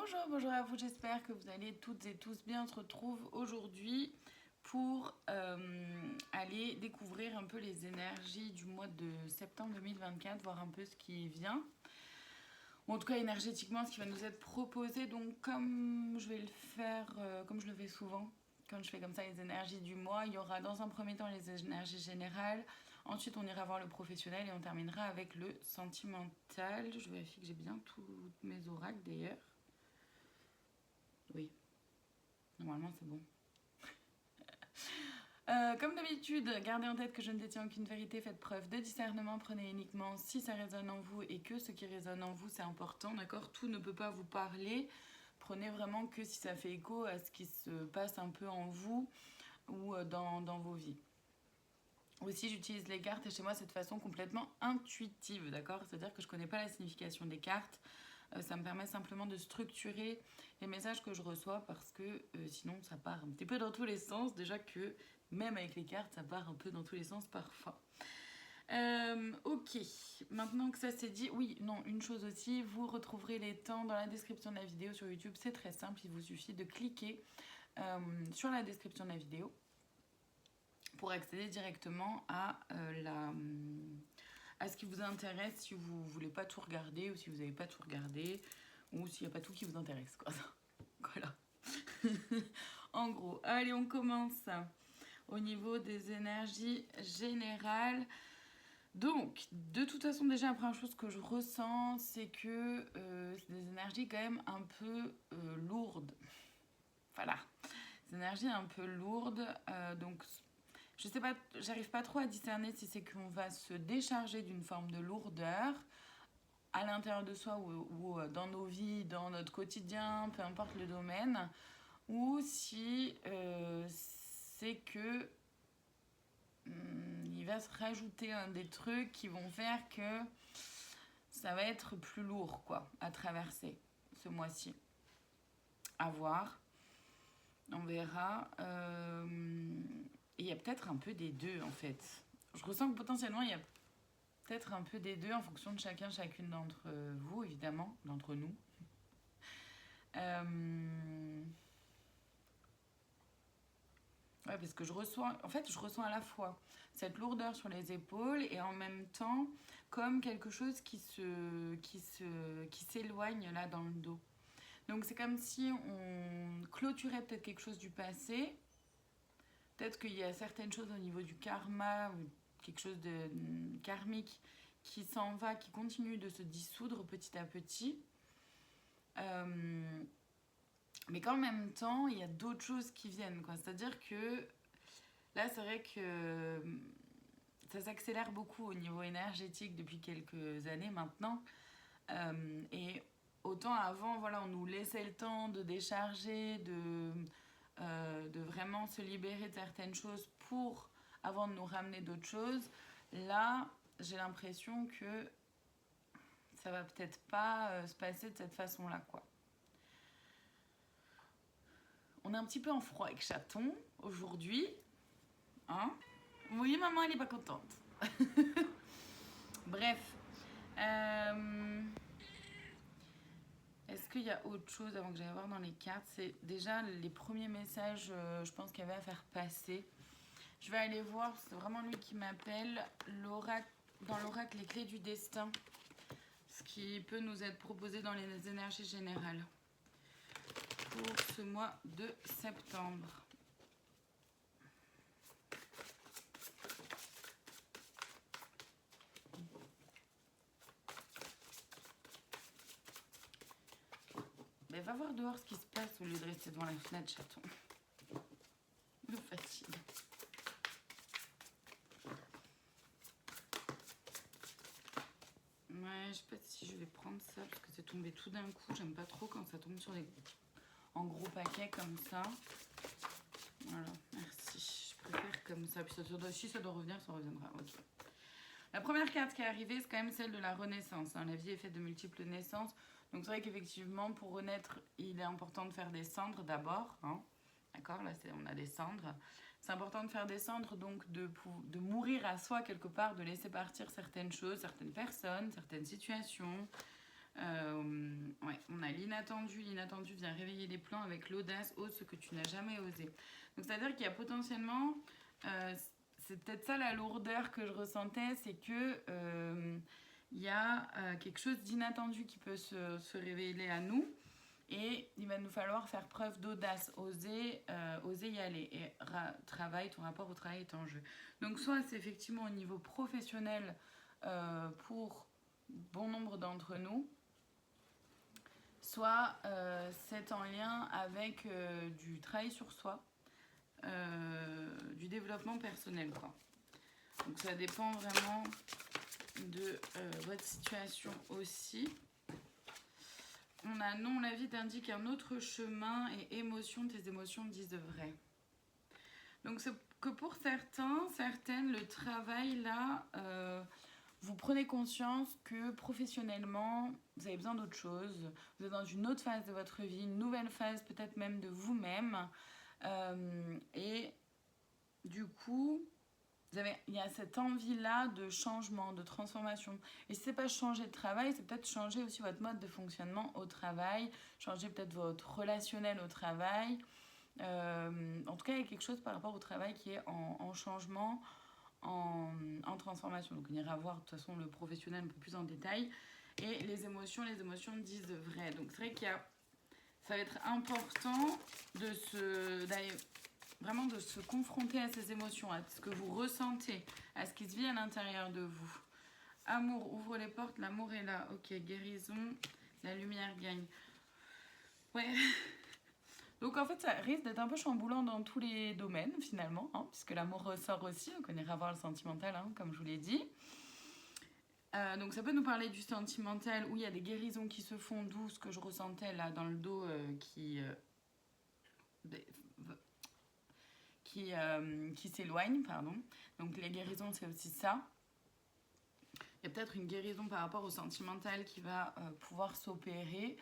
Bonjour, bonjour à vous, j'espère que vous allez toutes et tous bien. On se retrouve aujourd'hui pour aller découvrir un peu les énergies du mois de septembre 2024, voir un peu ce qui vient. Ou en tout cas énergétiquement ce qui va nous être proposé. Donc comme je vais le faire, comme je le fais souvent, quand je fais comme ça les énergies du mois, il y aura dans un premier temps les énergies générales. Ensuite on ira voir le professionnel et on terminera avec le sentimental. Je vérifie que j'ai bien tous mes oracles d'ailleurs. Oui, normalement c'est bon. Comme d'habitude, gardez en tête que je ne détiens aucune vérité, faites preuve de discernement, prenez uniquement si ça résonne en vous et que ce qui résonne en vous c'est important, d'accord? Tout ne peut pas vous parler, prenez vraiment que si ça fait écho à ce qui se passe un peu en vous ou dans vos vies. Aussi, j'utilise les cartes et chez moi c'est de façon complètement intuitive, d'accord? C'est-à-dire que je ne connais pas la signification des cartes, ça me permet simplement de structurer les messages que je reçois parce que sinon ça part un petit peu dans tous les sens. Déjà que même avec les cartes, ça part un peu dans tous les sens parfois. Ok, maintenant que ça c'est dit, oui, non, une chose aussi, vous retrouverez les temps dans la description de la vidéo sur YouTube. C'est très simple, il vous suffit de cliquer sur la description de la vidéo pour accéder directement à ce qui vous intéresse si vous voulez pas tout regarder ou si vous n'avez pas tout regardé ou s'il n'y a pas tout qui vous intéresse, quoi. Voilà. En gros, allez, on commence au niveau des énergies générales. Donc, de toute façon, déjà, la première chose que je ressens, c'est que c'est des énergies quand même un peu lourdes. Voilà. Des énergies un peu lourdes. Donc, je sais pas, j'arrive pas trop à discerner si c'est qu'on va se décharger d'une forme de lourdeur à l'intérieur de soi ou dans nos vies, dans notre quotidien, peu importe le domaine, ou si c'est que il va se rajouter des trucs qui vont faire que ça va être plus lourd quoi à traverser ce mois-ci. À voir, on verra. Il y a peut-être un peu des deux en fait. Je ressens que potentiellement il y a peut-être un peu des deux en fonction de chacune d'entre vous, évidemment, d'entre nous. Ouais, parce que je ressens à la fois cette lourdeur sur les épaules et en même temps comme quelque chose qui s'éloigne là dans le dos. Donc c'est comme si on clôturait peut-être quelque chose du passé. Peut-être qu'il y a certaines choses au niveau du karma ou quelque chose de karmique qui s'en va, qui continue de se dissoudre petit à petit. Mais qu'en même temps, il y a d'autres choses qui viennent, quoi. C'est-à-dire que là, c'est vrai que ça s'accélère beaucoup au niveau énergétique depuis quelques années maintenant. Et autant avant, voilà, on nous laissait le temps de décharger, de vraiment se libérer de certaines choses avant de nous ramener d'autres choses. Là, j'ai l'impression que ça va peut-être pas se passer de cette façon-là, quoi. On est un petit peu en froid avec Chaton aujourd'hui. Hein? Oui, maman, elle est pas contente. Bref. Est-ce qu'il y a autre chose avant que j'aille voir dans les cartes? C'est déjà les premiers messages, je pense qu'il y avait à faire passer. Je vais aller voir, c'est vraiment lui qui m'appelle. Dans l'oracle, les clés du destin. Ce qui peut nous être proposé dans les énergies générales. Pour ce mois de septembre. Mais va voir dehors ce qui se passe au lieu de rester devant la fenêtre, Chaton. Me fatigue. Ouais, je sais pas si je vais prendre ça parce que c'est tombé tout d'un coup. J'aime pas trop quand ça tombe en gros paquets comme ça. Voilà, merci. Je préfère comme ça. Puis si ça doit revenir, ça reviendra. Ok. La première carte qui est arrivée, c'est quand même celle de la renaissance. Hein. La vie est faite de multiples naissances. Donc c'est vrai qu'effectivement, pour renaître, il est important de faire des cendres d'abord. Hein. D'accord? Là, on a des cendres. C'est important de faire des cendres, donc de mourir à soi quelque part, de laisser partir certaines choses, certaines personnes, certaines situations, Ouais, on a l'inattendu. L'inattendu vient réveiller les plans avec l'audace, ose ce que tu n'as jamais osé. Donc, c'est-à-dire qu'il y a potentiellement... c'est peut-être ça la lourdeur que je ressentais, c'est que il y a quelque chose d'inattendu qui peut se révéler à nous. Et il va nous falloir faire preuve d'audace, oser y aller. Et ton rapport au travail est en jeu. Donc soit c'est effectivement au niveau professionnel pour bon nombre d'entre nous, soit c'est en lien avec du travail sur soi, du développement personnel, quoi. Donc ça dépend vraiment de votre situation aussi. On a non, la vie t'indique un autre chemin et émotion, tes émotions disent vrai. Donc c'est que pour certains, certaines, le travail là, vous prenez conscience que professionnellement, vous avez besoin d'autre chose. Vous êtes dans une autre phase de votre vie, une nouvelle phase peut-être même de vous-même. Et du coup, il y a cette envie-là de changement, de transformation. Et si ce n'est pas changer de travail, c'est peut-être changer aussi votre mode de fonctionnement au travail, changer peut-être votre relationnel au travail. En tout cas, il y a quelque chose par rapport au travail qui est en changement, en transformation. Donc on ira voir de toute façon le professionnel un peu plus en détail. Et les émotions disent vrai. Donc c'est vrai ça va être important d'aller vraiment de se confronter à ces émotions, à ce que vous ressentez, à ce qui se vit à l'intérieur de vous. Amour, ouvre les portes, l'amour est là. Ok, guérison, la lumière gagne. Ouais. Donc en fait, ça risque d'être un peu chamboulant dans tous les domaines finalement, hein, puisque l'amour ressort aussi, donc on ira voir le sentimental, hein, comme je vous l'ai dit. Donc ça peut nous parler du sentimental où il y a des guérisons qui se font, d'où ce que je ressentais là dans le dos qui s'éloigne, pardon. Donc les guérisons, c'est aussi ça. Il y a peut-être une guérison par rapport au sentimental qui va pouvoir s'opérer.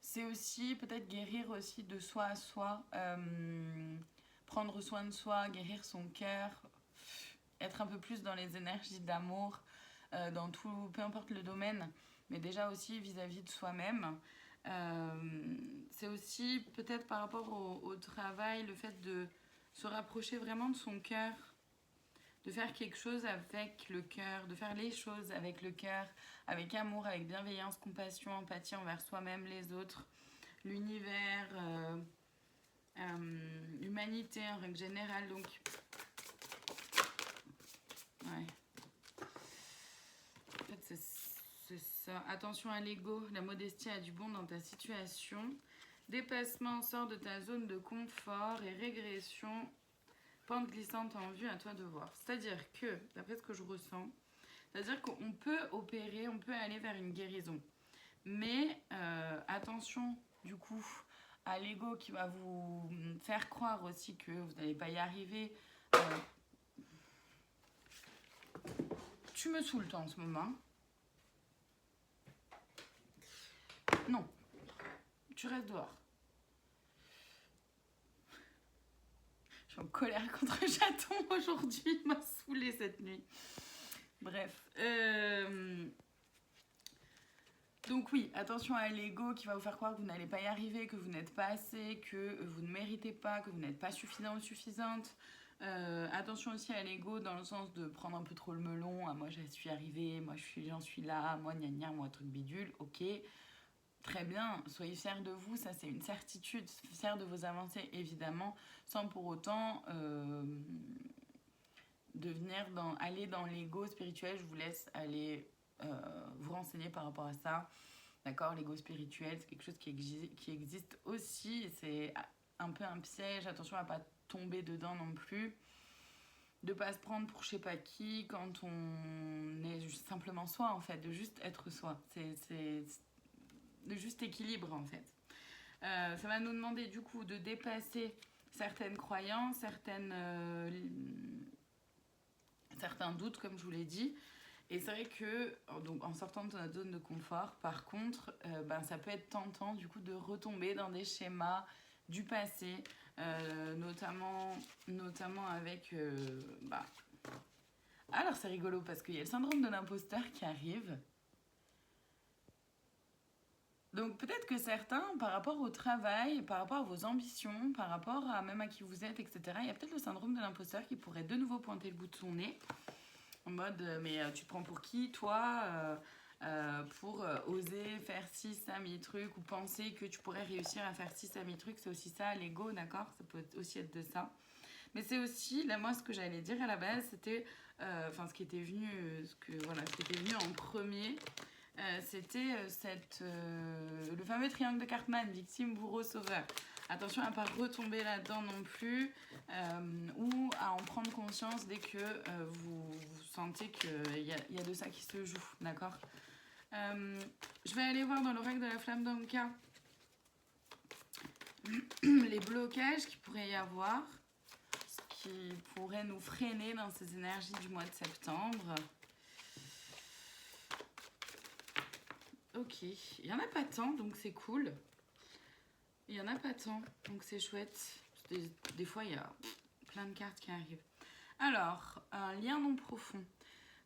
C'est aussi peut-être guérir aussi de soi à soi, prendre soin de soi, guérir son cœur, être un peu plus dans les énergies d'amour, dans tout, peu importe le domaine, mais déjà aussi vis-à-vis de soi-même. C'est aussi peut-être par rapport au travail, le fait de se rapprocher vraiment de son cœur, de faire quelque chose avec le cœur, de faire les choses avec le cœur, avec amour, avec bienveillance, compassion, empathie envers soi-même, les autres, l'univers, l'humanité en règle générale. Donc, ouais. En fait, c'est ça. Attention à l'ego, la modestie a du bon dans ta situation. Dépassement, sors de ta zone de confort et régression, pente glissante en vue, à toi de voir. C'est-à-dire que, d'après ce que je ressens, c'est-à-dire qu'on peut opérer, on peut aller vers une guérison. Mais attention, du coup, à l'ego qui va vous faire croire aussi que vous n'allez pas y arriver. Tu me saoules, toi, en ce moment. Non. Tu restes dehors. Je suis en colère contre Chaton aujourd'hui. Il m'a saoulée cette nuit. Bref. Donc oui, attention à l'ego qui va vous faire croire que vous n'allez pas y arriver, que vous n'êtes pas assez, que vous ne méritez pas, que vous n'êtes pas suffisant ou suffisante. Attention aussi à l'ego dans le sens de prendre un peu trop le melon. Ah, moi j'y suis arrivée, moi j'en suis là, moi gna gna, moi truc bidule. Ok, très bien, soyez fiers de vous, ça c'est une certitude. Fiers de vos avancées évidemment, sans pour autant aller dans l'ego spirituel. Je vous laisse aller vous renseigner par rapport à ça. D'accord, l'ego spirituel, c'est quelque chose qui existe aussi. C'est un peu un piège. Attention à ne pas tomber dedans non plus. De ne pas se prendre pour je sais pas qui quand on est simplement soi, en fait. De juste être soi. C'est de juste équilibre, en fait. Ça va nous demander, du coup, de dépasser certaines croyances, certains doutes, comme je vous l'ai dit. Et c'est vrai que, donc, en sortant de notre zone de confort, par contre, ça peut être tentant du coup de retomber dans des schémas du passé, notamment avec... Alors c'est rigolo parce qu'il y a le syndrome de l'imposteur qui arrive. Donc peut-être que certains, par rapport au travail, par rapport à vos ambitions, par rapport à même à qui vous êtes, etc., il y a peut-être le syndrome de l'imposteur qui pourrait de nouveau pointer le bout de son nez, en mode mais tu te prends pour qui toi pour oser faire ci, ça, mi trucs, ou penser que tu pourrais réussir à faire ci, ça, mi trucs, c'est aussi ça, l'ego, d'accord? Ça peut aussi être de ça. Mais c'est aussi, là, moi, ce que j'allais dire à la base, c'était, enfin, ce qui était venu, ce qui était venu en premier, c'était le fameux triangle de Cartman, victime, bourreau, sauveur. Attention à ne pas retomber là-dedans non plus, ou à en prendre conscience dès que vous sentez qu'il y a de ça qui se joue, d'accord? Je vais aller voir dans l'oracle de la flamme d'Anka les blocages qu'il pourrait y avoir, ce qui pourrait nous freiner dans ces énergies du mois de septembre. Ok, il n'y en a pas tant, donc c'est cool. Il n'y en a pas tant, donc c'est chouette. Des fois, il y a plein de cartes qui arrivent. Alors, un lien non profond.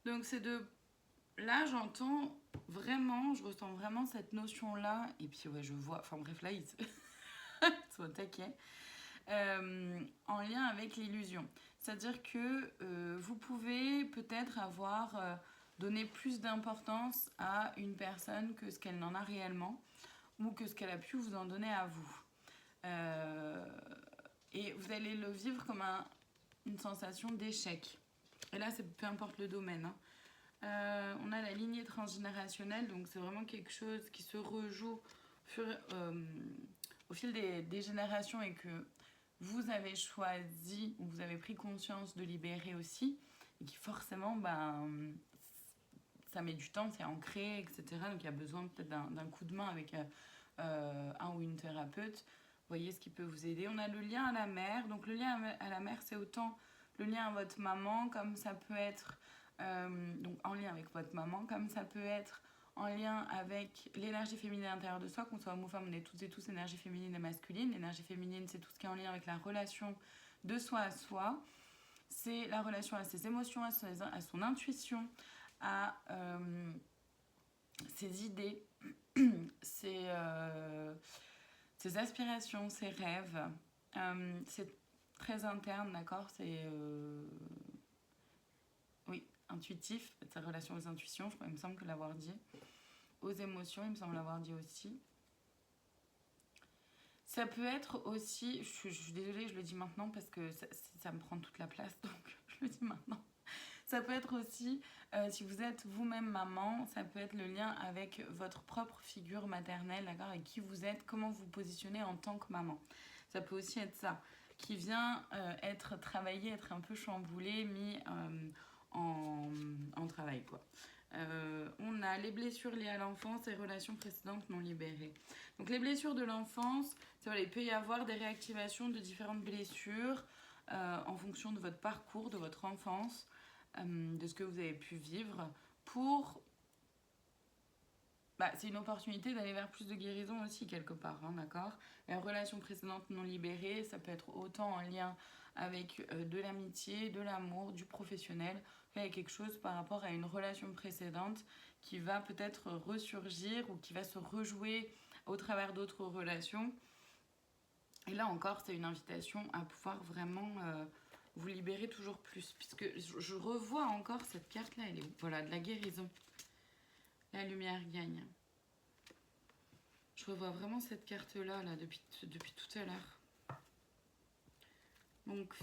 Donc c'est de... Là, j'entends vraiment, je ressens vraiment cette notion-là. Et puis, ouais, je vois... Enfin bref, là, ils sont au taquet. En lien avec l'illusion. C'est-à-dire que vous pouvez peut-être avoir donné plus d'importance à une personne que ce qu'elle n'en a réellement ou que ce qu'elle a pu vous en donner à vous. Et vous allez le vivre comme une sensation d'échec. Et là, c'est peu importe le domaine. Hein. On a la lignée transgénérationnelle, donc c'est vraiment quelque chose qui se rejoue au fil des générations et que vous avez choisi ou vous avez pris conscience de libérer aussi, et qui forcément, ça met du temps, c'est ancré, etc. Donc il y a besoin peut-être d'un coup de main avec un ou une thérapeute. Vous voyez ce qui peut vous aider. On a le lien à la mère. Donc le lien à la mère, c'est autant le lien à votre maman, comme ça peut être donc en lien avec votre maman, comme ça peut être en lien avec l'énergie féminine à l'intérieur de soi, qu'on soit homme ou femme, on est toutes et tous énergie féminine et masculine. L'énergie féminine, c'est tout ce qui est en lien avec la relation de soi à soi. C'est la relation à ses émotions, à son intuition, à ses idées, ses aspirations, ses rêves. C'est très interne, d'accord? C'est... oui, intuitif, sa relation aux intuitions, il me semble que l'avoir dit. Aux émotions, il me semble l'avoir dit aussi. Ça peut être aussi, je suis désolée, je le dis maintenant parce que ça me prend toute la place, donc je le dis maintenant. Ça peut être aussi, si vous êtes vous-même maman, ça peut être le lien avec votre propre figure maternelle, d'accord, et qui vous êtes, comment vous vous positionnez en tant que maman. Ça peut aussi être ça, qui vient être travaillé, être un peu chamboulé, mis en travail, quoi. On a les blessures liées à l'enfance et relations précédentes non libérées. Donc les blessures de l'enfance, voilà, il peut y avoir des réactivations de différentes blessures en fonction de votre parcours, de votre enfance, de ce que vous avez pu vivre pour... c'est une opportunité d'aller vers plus de guérison aussi quelque part, hein, d'accord? La relation précédente non libérée, ça peut être autant en lien avec de l'amitié, de l'amour, du professionnel. Là, il y a quelque chose par rapport à une relation précédente qui va peut-être ressurgir ou qui va se rejouer au travers d'autres relations. Et là encore, c'est une invitation à pouvoir vraiment vous libérer toujours plus. Puisque je revois encore cette carte-là, elle est voilà, de la guérison. La lumière gagne. Je revois vraiment cette carte-là là, depuis tout à l'heure. Donc,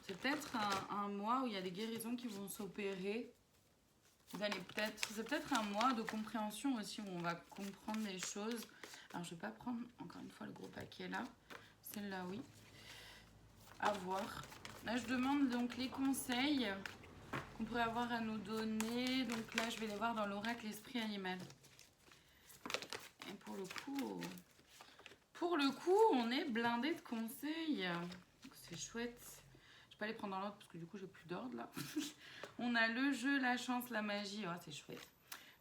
c'est peut-être un mois où il y a des guérisons qui vont s'opérer. C'est peut-être un mois de compréhension aussi, où on va comprendre les choses. Alors, je ne vais pas prendre encore une fois le gros paquet là. Celle-là, oui. À voir. Là, je demande donc les conseils qu'on pourrait avoir à nous donner. Donc là, je vais les voir dans l'oracle Esprit Animal. Et pour le coup, on est blindé de conseils. C'est chouette. Je vais pas les prendre dans l'ordre parce que du coup, j'ai plus d'ordre là. On a le jeu, la chance, la magie. Oh, c'est chouette.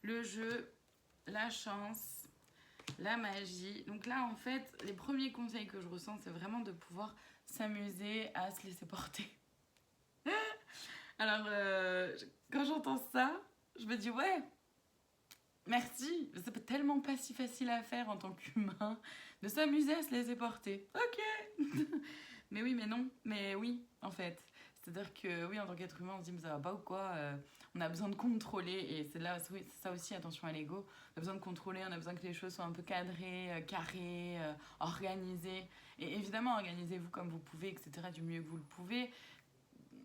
Le jeu, la chance, la magie. Donc là, en fait, les premiers conseils que je ressens, c'est vraiment de pouvoir s'amuser à se laisser porter. Alors, quand j'entends ça, je me dis ouais, Merci, c'est tellement pas si facile à faire en tant qu'humain de s'amuser à se laisser porter. Ok. Mais oui, mais non, mais oui, en fait. C'est-à-dire que oui, en tant qu'être humain, on se dit mais ça va pas ou quoi on a besoin de contrôler et c'est là, oui, c'est ça aussi, attention à l'ego. On a besoin de contrôler, on a besoin que les choses soient un peu cadrées, carrées, organisées. Et évidemment, organisez-vous comme vous pouvez, etc. du mieux que vous le pouvez.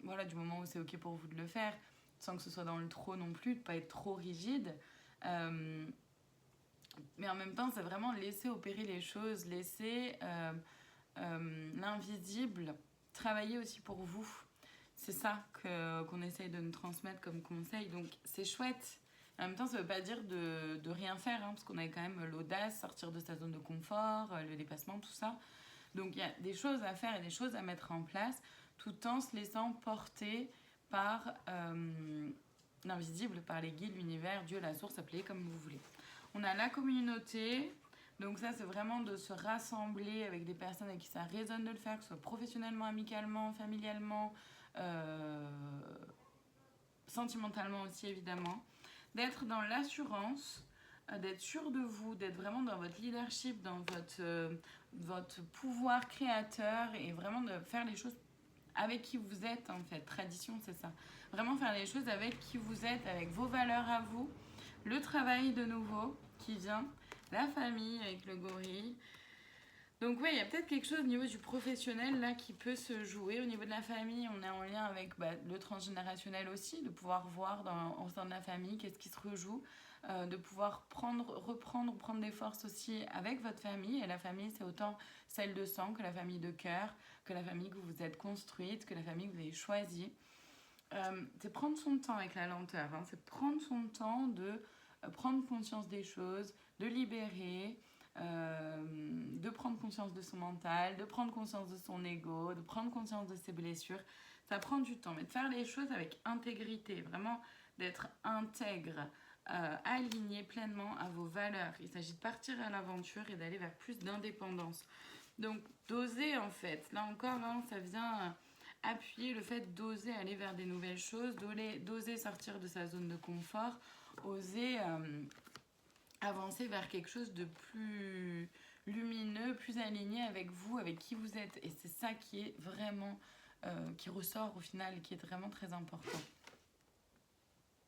Voilà, du moment où c'est ok pour vous de le faire, sans que ce soit dans le trop non plus, de pas être trop rigide. Euh, mais en même temps, c'est vraiment laisser opérer les choses, laisser l'invisible travailler aussi pour vous. C'est ça qu'on essaye de nous transmettre comme conseil. Donc c'est chouette. En même temps, ça ne veut pas dire de rien faire, hein, parce qu'on a quand même l'audace, sortir de sa zone de confort, le dépassement, tout ça. Donc il y a des choses à faire et des choses à mettre en place, tout en se laissant porter par l'invisible, par les guides, l'univers, Dieu, la source, appelez comme vous voulez. On a la communauté. Donc ça, c'est vraiment de se rassembler avec des personnes avec qui ça résonne de le faire, que ce soit professionnellement, amicalement, familialement, sentimentalement aussi, évidemment. D'être dans l'assurance, d'être sûr de vous, d'être vraiment dans votre leadership, dans votre pouvoir créateur et vraiment de faire les choses avec qui vous êtes, en fait. Tradition, c'est ça. Vraiment faire les choses avec qui vous êtes, avec vos valeurs à vous. Le travail, de nouveau, qui vient. La famille avec le gorille. Donc oui, il y a peut-être quelque chose au niveau du professionnel là qui peut se jouer. Au niveau de la famille, on est en lien avec le transgénérationnel aussi, de pouvoir voir au sein de la famille qu'est-ce qui se rejoue, de pouvoir prendre des forces aussi avec votre famille. Et la famille, c'est autant celle de sang que la famille de cœur, que la famille que vous vous êtes construite, que la famille que vous avez choisie. C'est prendre son temps avec la lenteur, hein. C'est prendre son temps de prendre conscience des choses, de libérer, de prendre conscience de son mental, de prendre conscience de son ego, de prendre conscience de ses blessures. Ça prend du temps, mais de faire les choses avec intégrité, vraiment d'être intègre, aligné pleinement à vos valeurs. Il s'agit de partir à l'aventure et d'aller vers plus d'indépendance. Donc d'oser en fait, là encore, hein, ça vient appuyer le fait d'oser aller vers des nouvelles choses, d'oser sortir de sa zone de confort, oser avancer vers quelque chose de plus lumineux, plus aligné avec vous, avec qui vous êtes. Et c'est ça qui est vraiment, qui ressort au final et qui est vraiment très important.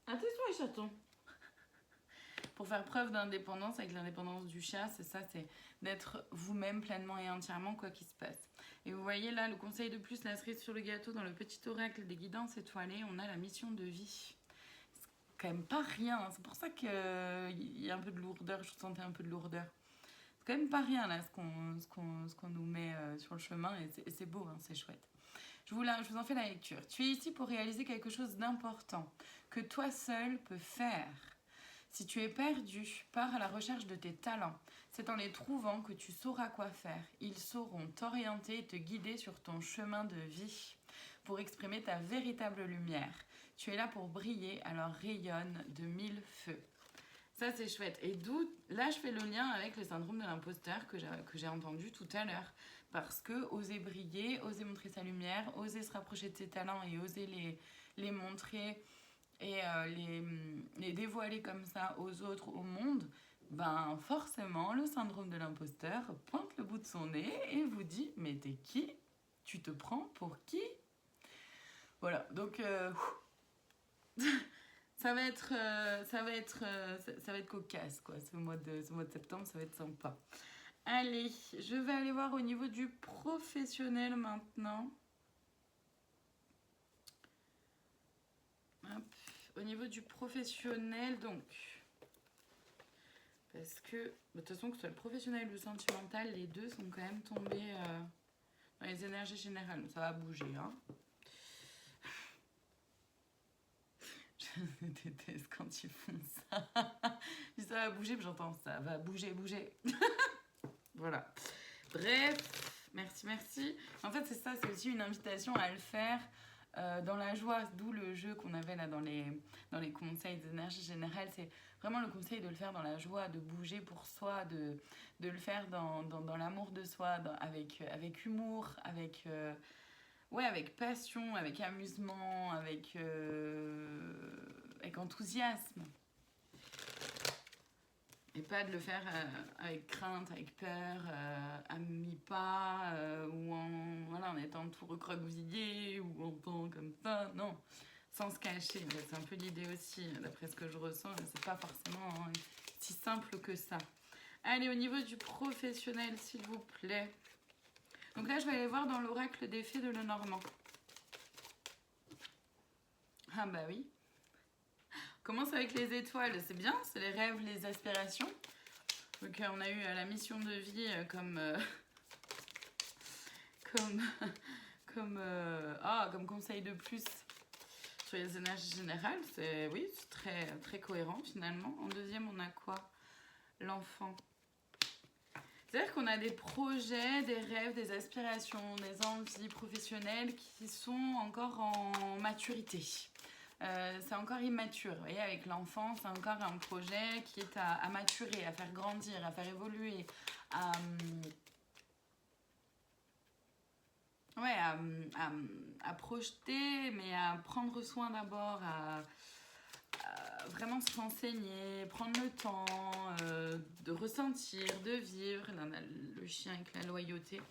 Attention les chatons. Pour faire preuve d'indépendance, avec l'indépendance du chat, c'est ça, c'est d'être vous-même pleinement et entièrement quoi qu'il se passe. Et vous voyez là, le conseil de plus, la cerise sur le gâteau, dans le petit oracle des guidances étoilées, on a la mission de vie. C'est quand même pas rien, hein. C'est pour ça qu'il y a un peu de lourdeur, je sentais un peu de lourdeur. C'est quand même pas rien là, ce qu'on nous met sur le chemin, et c'est beau, hein, c'est chouette. Je vous en fais la lecture. Tu es ici pour réaliser quelque chose d'important, que toi seul peux faire. Si tu es perdu, pars à la recherche de tes talents. C'est en les trouvant que tu sauras quoi faire. Ils sauront t'orienter et te guider sur ton chemin de vie pour exprimer ta véritable lumière. Tu es là pour briller, alors rayonne de 1000 feux. Ça, c'est chouette. Et d'où, là, je fais le lien avec le syndrome de l'imposteur que j'ai entendu tout à l'heure. Parce que oser briller, oser montrer sa lumière, oser se rapprocher de ses talents et oser les montrer et les dévoiler comme ça aux autres, au monde, ben forcément le syndrome de l'imposteur pointe le bout de son nez et vous dit mais t'es qui? Tu te prends pour qui? Voilà, donc ça va être cocasse quoi, ce mois de septembre, ça va être sympa. Allez, je vais aller voir au niveau du professionnel maintenant. Hop. Au niveau du professionnel, donc, parce que, de toute façon, que ce soit le professionnel ou le sentimental, les deux sont quand même tombés dans les énergies générales. Ça va bouger, hein. Je déteste quand ils font ça. Si ça va bouger, j'entends ça va bouger. Voilà. Bref, merci. En fait, c'est ça, c'est aussi une invitation à le faire dans la joie, d'où le jeu qu'on avait là dans les conseils d'énergie générale. C'est vraiment le conseil de le faire dans la joie, de bouger pour soi, de le faire dans l'amour de soi, avec humour, avec passion, avec amusement, avec enthousiasme. Et pas de le faire avec crainte, avec peur, à mi-pas, ou voilà, en étant tout recroquevillé, ou en temps comme ça. Non, sans se cacher. C'est un peu l'idée aussi, d'après ce que je ressens. C'est pas forcément si simple que ça. Allez, au niveau du professionnel, s'il vous plaît. Donc là, je vais aller voir dans l'oracle des fées de Lenormand. Ah bah oui. Commence avec les étoiles, c'est bien, c'est les rêves, les aspirations. Donc on a eu la mission de vie comme comme conseil de plus sur les énergies générales. Oui, c'est très, très cohérent finalement. En deuxième, on a quoi? L'enfant. C'est-à-dire qu'on a des projets, des rêves, des aspirations, des envies professionnelles qui sont encore en maturité. C'est encore immature. Vous voyez, avec l'enfant, c'est encore un projet qui est à maturer, à faire grandir, à faire évoluer, à projeter, mais à prendre soin d'abord, à vraiment se renseigner, prendre le temps de ressentir, de vivre. Là, on a le chien avec la loyauté.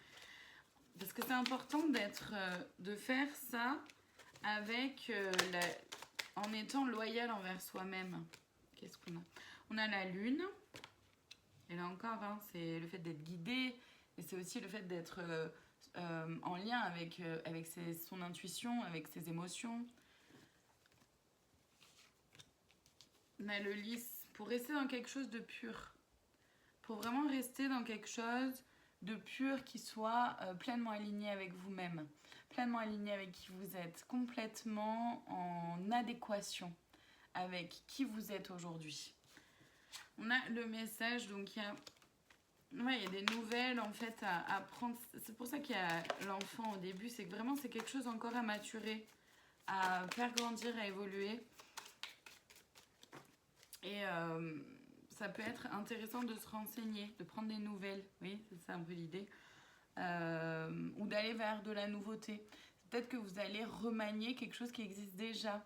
Parce que c'est important de faire ça avec en étant loyal envers soi-même. Qu'est-ce qu'on a? On a la lune. Et là encore, c'est le fait d'être guidé. Et c'est aussi le fait d'être en lien avec son intuition, avec ses émotions. On a le lys. Pour rester dans quelque chose de pur. Pour vraiment rester dans quelque chose de pur qui soit pleinement aligné avec vous-même. Pleinement aligné avec qui vous êtes, complètement en adéquation avec qui vous êtes aujourd'hui. On a le message, donc il y a des nouvelles en fait à prendre. C'est pour ça qu'il y a l'enfant au début, c'est que vraiment c'est quelque chose encore à maturer, à faire grandir, à évoluer. Et ça peut être intéressant de se renseigner, de prendre des nouvelles, oui, c'est ça un peu l'idée. Ou d'aller vers de la nouveauté. Peut-être que vous allez remanier quelque chose qui existe déjà.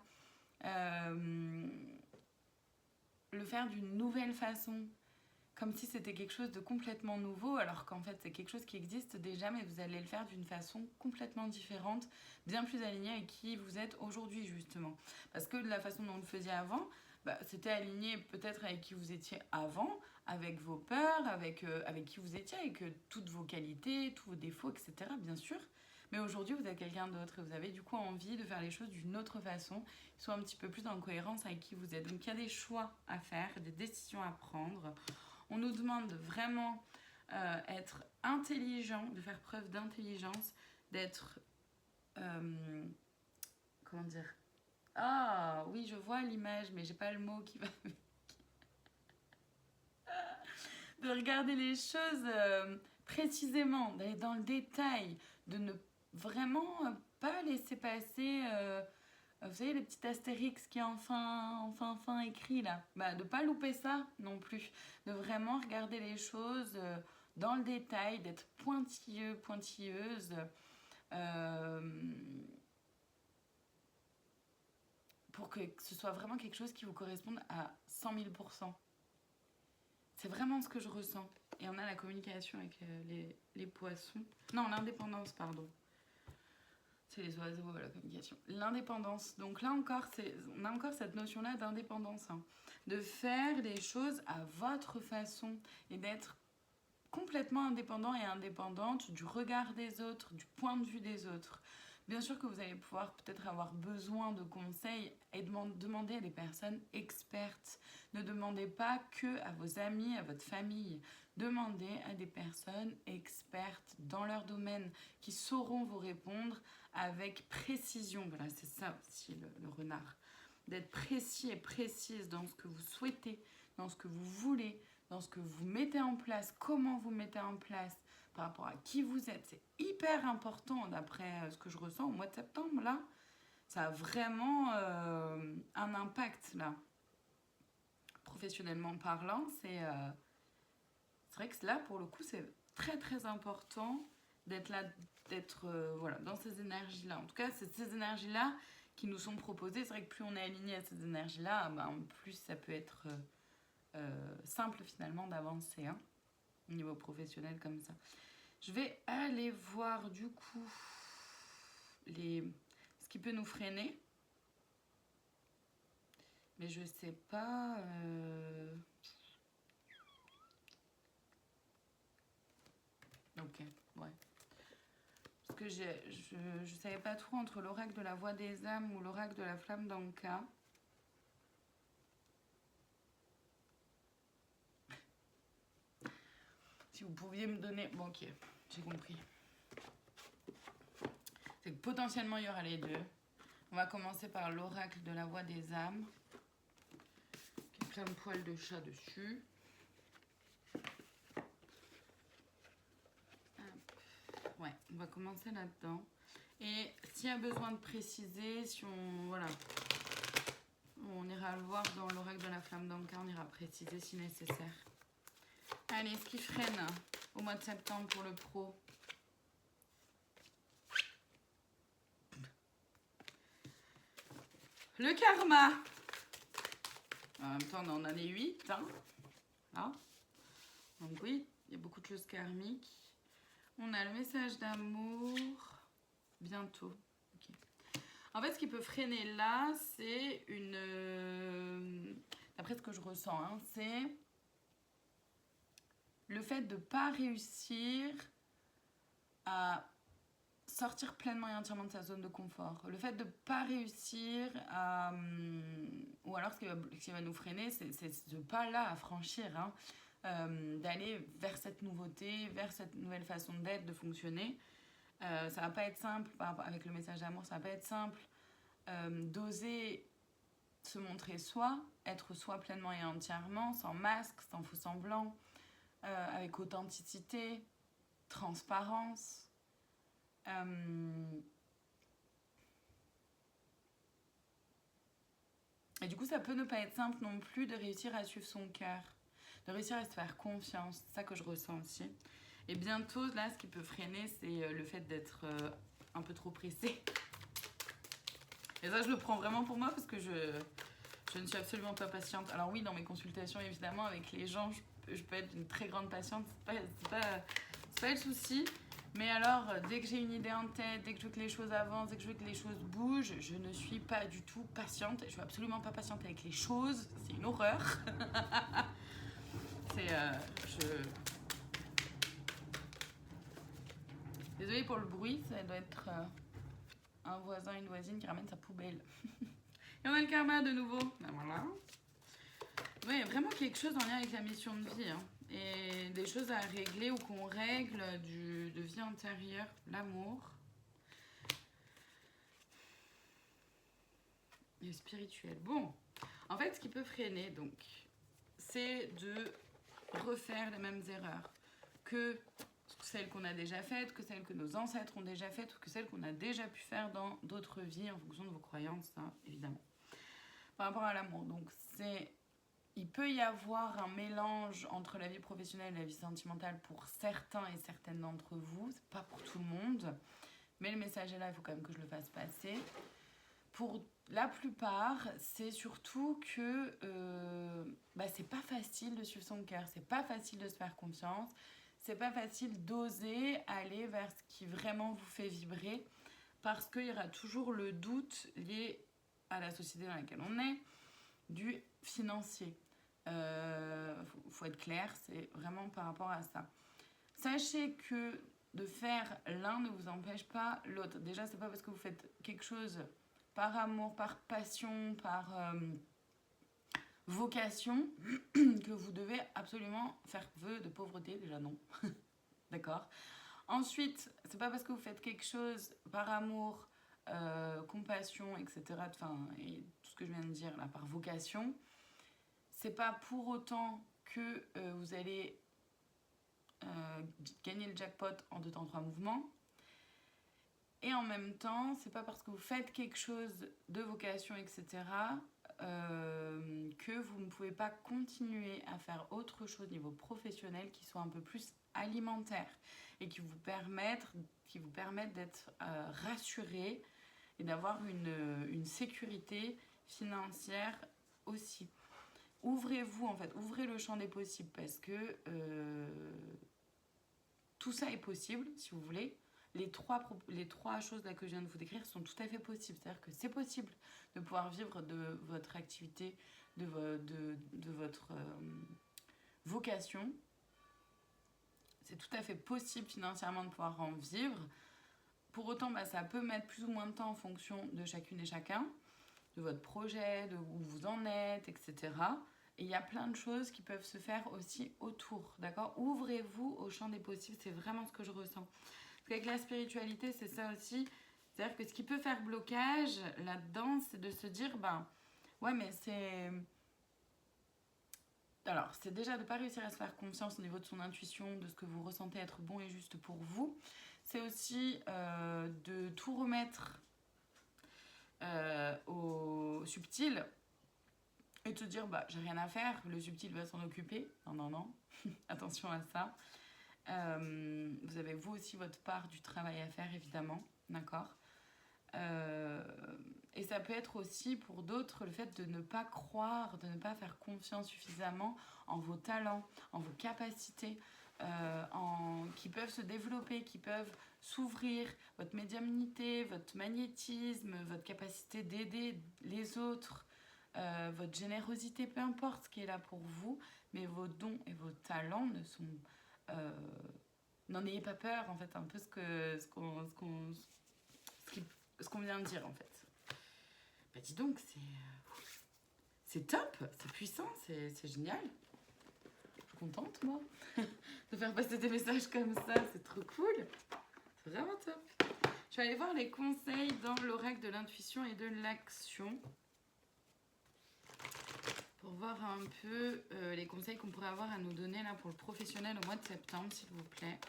Le faire d'une nouvelle façon. Comme si c'était quelque chose de complètement nouveau, alors qu'en fait c'est quelque chose qui existe déjà, mais vous allez le faire d'une façon complètement différente, bien plus alignée avec qui vous êtes aujourd'hui justement. Parce que de la façon dont vous le faisiez avant, c'était aligné peut-être avec qui vous étiez avant, avec vos peurs, avec qui vous étiez, avec toutes vos qualités, tous vos défauts, etc. bien sûr. Mais aujourd'hui, vous êtes quelqu'un d'autre et vous avez du coup envie de faire les choses d'une autre façon, qui soit un petit peu plus en cohérence avec qui vous êtes. Donc il y a des choix à faire, des décisions à prendre. On nous demande vraiment être intelligent, de faire preuve d'intelligence, d'être... comment dire? Ah oui, je vois l'image, mais j'ai pas le mot qui va... de regarder les choses précisément, d'aller dans le détail, de ne vraiment pas laisser passer... vous savez, les petits astérix qui est enfin écrit là. De pas louper ça non plus. De vraiment regarder les choses dans le détail, d'être pointilleux, pointilleuse. Pour que ce soit vraiment quelque chose qui vous corresponde à 100 000%. C'est vraiment ce que je ressens. Et on a la communication avec les poissons. Non, l'indépendance, pardon. C'est les oiseaux, la communication. L'indépendance. Donc là encore, on a encore cette notion-là d'indépendance. De faire les choses à votre façon et d'être complètement indépendant et indépendante du regard des autres, du point de vue des autres. Bien sûr que vous allez pouvoir peut-être avoir besoin de conseils et demander à des personnes expertes. Ne demandez pas que à vos amis, à votre famille. Demandez à des personnes expertes dans leur domaine qui sauront vous répondre avec précision. Voilà, c'est ça aussi le renard. D'être précis et précise dans ce que vous souhaitez, dans ce que vous voulez, dans ce que vous mettez en place, comment vous mettez en place, par rapport à qui vous êtes. C'est hyper important d'après ce que je ressens au mois de septembre, là. Ça a vraiment un impact, là. Professionnellement parlant, c'est vrai que là, pour le coup, c'est très, très important d'être là, d'être voilà, dans ces énergies-là. En tout cas, c'est ces énergies-là qui nous sont proposées. C'est vrai que plus on est aligné à ces énergies-là, plus ça peut être simple finalement d'avancer hein, au niveau professionnel comme ça. Je vais aller voir du coup ce qui peut nous freiner. Mais je sais pas... Ok, ouais. Parce que je savais pas trop entre l'oracle de la voix des âmes ou l'oracle de la flamme d'Anka. Si vous pouviez me donner... Bon, ok, j'ai compris. C'est que potentiellement, il y aura les deux. On va commencer par l'oracle de la voix des âmes. Qui a plein de poils de chat dessus. Ouais, on va commencer là-dedans. Et s'il y a besoin de préciser, si on... Voilà. On ira le voir dans l'oracle de la flamme d'Anka, on ira préciser si nécessaire. Allez, ce qui freine au mois de septembre pour le pro. Le karma. En même temps, on en a les 8. Hein. Là. Donc oui, il y a beaucoup de choses karmiques. On a le message d'amour. Bientôt. Okay. En fait, ce qui peut freiner là, c'est une... D'après ce que je ressens, hein, c'est le fait de ne pas réussir à sortir pleinement et entièrement de sa zone de confort. Le fait de ne pas réussir à... Ou alors ce qui va nous freiner, c'est ce pas-là à franchir, hein, d'aller vers cette nouveauté, vers cette nouvelle façon d'être, de fonctionner. Ça va pas être simple, avec le message d'amour, ça va pas être simple d'oser se montrer soi, être soi pleinement et entièrement, sans masque, sans faux semblant, avec authenticité, transparence. Et du coup, ça peut ne pas être simple non plus de réussir à suivre son cœur, de réussir à se faire confiance. C'est ça que je ressens aussi. Et bientôt, là, ce qui peut freiner, c'est le fait d'être un peu trop pressé. Et ça, je le prends vraiment pour moi parce que je ne suis absolument pas patiente. Alors oui, dans mes consultations, évidemment, avec les gens, je peux être une très grande patiente. C'est pas le souci. Mais alors, dès que j'ai une idée en tête, dès que je veux que les choses avancent, dès que je veux que les choses bougent, je ne suis pas du tout patiente. Je suis absolument pas patiente avec les choses. C'est une horreur. Désolée pour le bruit, ça doit être un voisin, une voisine qui ramène sa poubelle. Et on a le karma de nouveau. Ben voilà. Oui, il y a vraiment quelque chose en lien avec la mission de vie. Hein. Et des choses à régler ou qu'on règle de vie antérieure, l'amour. Et spirituel. Bon, en fait, ce qui peut freiner, donc, c'est de refaire les mêmes erreurs que celles qu'on a déjà faites, que celles que nos ancêtres ont déjà faites, ou que celles qu'on a déjà pu faire dans d'autres vies, en fonction de vos croyances, hein, évidemment. Par rapport à l'amour, donc, il peut y avoir un mélange entre la vie professionnelle et la vie sentimentale pour certains et certaines d'entre vous. C'est pas pour tout le monde. Mais le message est là, il faut quand même que je le fasse passer. Pour la plupart, c'est surtout que c'est pas facile de suivre son cœur. C'est pas facile de se faire confiance. C'est pas facile d'oser aller vers ce qui vraiment vous fait vibrer. Parce qu'il y aura toujours le doute lié à la société dans laquelle on est, du financier. Faut être clair, c'est vraiment par rapport à ça. Sachez que de faire l'un ne vous empêche pas l'autre. Déjà, c'est pas parce que vous faites quelque chose par amour, par passion, par vocation que vous devez absolument faire vœu de pauvreté. Déjà non. D'accord. Ensuite, c'est pas parce que vous faites quelque chose par amour, compassion, etc. Et tout ce que je viens de dire là, par vocation, c'est pas pour autant que vous allez gagner le jackpot en 2 temps 3 mouvements. Et en même temps, c'est pas parce que vous faites quelque chose de vocation, etc., que vous ne pouvez pas continuer à faire autre chose au niveau professionnel qui soit un peu plus alimentaire et qui vous permettent d'être rassuré et d'avoir une sécurité financière aussi. ouvrez-vous en fait, ouvrez le champ des possibles parce que tout ça est possible si vous voulez. Les trois choses là que je viens de vous décrire sont tout à fait possibles. C'est-à-dire que c'est possible de pouvoir vivre de votre activité, de votre vocation. C'est tout à fait possible financièrement de pouvoir en vivre. Pour autant, ça peut mettre plus ou moins de temps en fonction de chacune et chacun, de votre projet, de où vous en êtes, etc. Et il y a plein de choses qui peuvent se faire aussi autour, d'accord? Ouvrez-vous au champ des possibles, c'est vraiment ce que je ressens. Parce qu'avec la spiritualité, c'est ça aussi. C'est-à-dire que ce qui peut faire blocage là-dedans, c'est de se dire, ouais, mais c'est... Alors, c'est déjà de ne pas réussir à se faire confiance au niveau de son intuition, de ce que vous ressentez être bon et juste pour vous. C'est aussi de tout remettre au subtil et de se dire, j'ai rien à faire, le subtil va s'en occuper. Non. Attention à ça. Vous avez vous aussi votre part du travail à faire, évidemment. D'accord ? Et ça peut être aussi pour d'autres le fait de ne pas croire, de ne pas faire confiance suffisamment en vos talents, en vos capacités, qui peuvent se développer, qui peuvent s'ouvrir, votre médiumnité, votre magnétisme, votre capacité d'aider les autres, votre générosité, peu importe ce qui est là pour vous, mais vos dons et vos talents ne sont... n'en ayez pas peur, en fait, un peu ce qu'on vient de dire, en fait. Dis donc, c'est top, c'est puissant, c'est génial. Je suis contente, moi, de faire passer des messages comme ça, c'est trop cool. C'est vraiment top. Je vais aller voir les conseils dans l'oracle de l'intuition et de l'action. Pour voir un peu les conseils qu'on pourrait avoir à nous donner là pour le professionnel au mois de septembre, s'il vous plaît.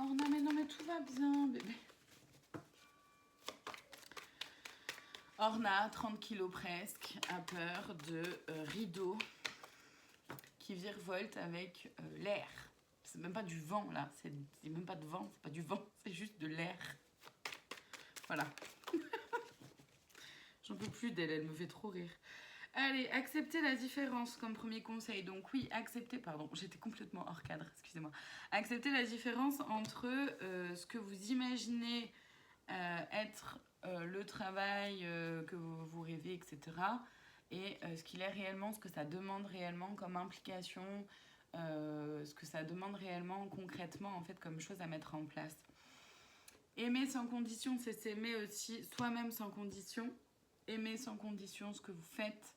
Oh non mais tout va bien, bébé. Orna, 30 kilos presque, a peur de rideaux qui virevoltent avec l'air. C'est même pas du vent là, c'est même pas de vent, c'est pas du vent, c'est juste de l'air. Voilà. J'en peux plus d'elle, elle me fait trop rire. Allez, accepter la différence comme premier conseil. Donc oui, accepter, pardon, j'étais complètement hors cadre, excusez-moi. Accepter la différence entre ce que vous imaginez être le travail que vous rêvez, etc. Et ce qu'il est réellement, ce que ça demande réellement comme implication, ce que ça demande réellement concrètement, en fait, comme chose à mettre en place. Aimer sans condition, c'est s'aimer aussi soi-même sans condition. Aimer sans condition ce que vous faites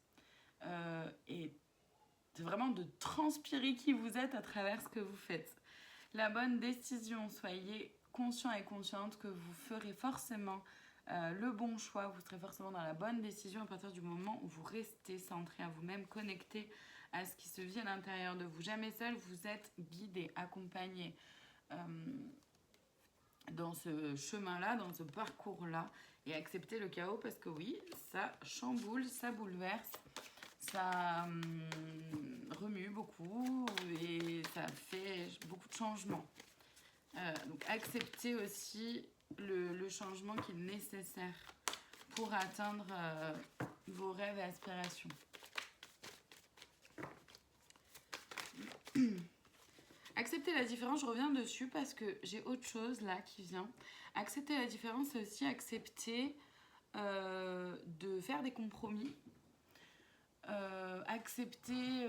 et c'est vraiment de transpirer qui vous êtes à travers ce que vous faites. La bonne décision, soyez conscient et consciente que vous ferez forcément le bon choix, vous serez forcément dans la bonne décision à partir du moment où vous restez centré à vous-même, connecté à ce qui se vit à l'intérieur de vous. Jamais seul, vous êtes guidé, accompagné dans ce chemin-là, dans ce parcours-là, et accepter le chaos parce que oui, ça chamboule, ça bouleverse, ça remue beaucoup et ça fait beaucoup de changements. Donc accepter aussi le changement qui est nécessaire pour atteindre vos rêves et aspirations. Accepter la différence, je reviens dessus parce que j'ai autre chose là qui vient. Accepter la différence, c'est aussi accepter de faire des compromis. Accepter...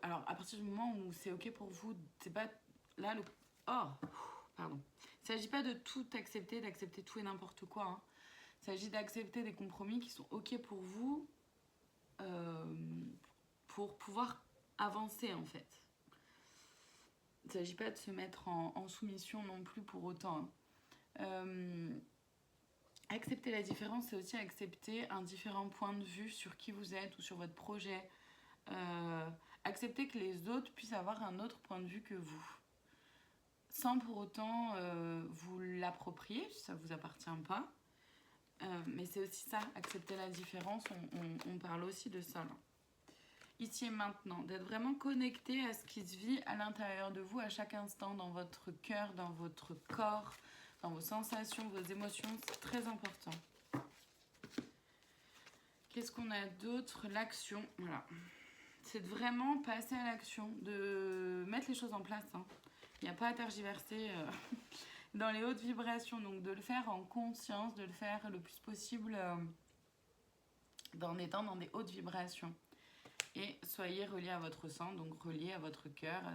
alors, à partir du moment où c'est OK pour vous, c'est pas là le... Oh, pardon. Il ne s'agit pas de tout accepter, d'accepter tout et n'importe quoi. Hein. Il s'agit d'accepter des compromis qui sont OK pour vous pour pouvoir avancer en fait. Il ne s'agit pas de se mettre en soumission non plus pour autant. Accepter la différence, c'est aussi accepter un différent point de vue sur qui vous êtes ou sur votre projet. Accepter que les autres puissent avoir un autre point de vue que vous. Sans pour autant vous l'approprier, ça ne vous appartient pas. Mais c'est aussi ça, accepter la différence, on parle aussi de ça. Là. ici et maintenant, d'être vraiment connecté à ce qui se vit à l'intérieur de vous à chaque instant, dans votre cœur, dans votre corps, dans vos sensations, vos émotions, c'est très important. Qu'est-ce qu'on a d'autre? L'action, voilà. C'est de vraiment passer à l'action, de mettre les choses en place. Hein. Il n'y a pas à tergiverser dans les hautes vibrations, donc de le faire en conscience, de le faire le plus possible en étant dans des hautes vibrations. Et soyez reliés à votre sang, donc reliés à votre cœur, à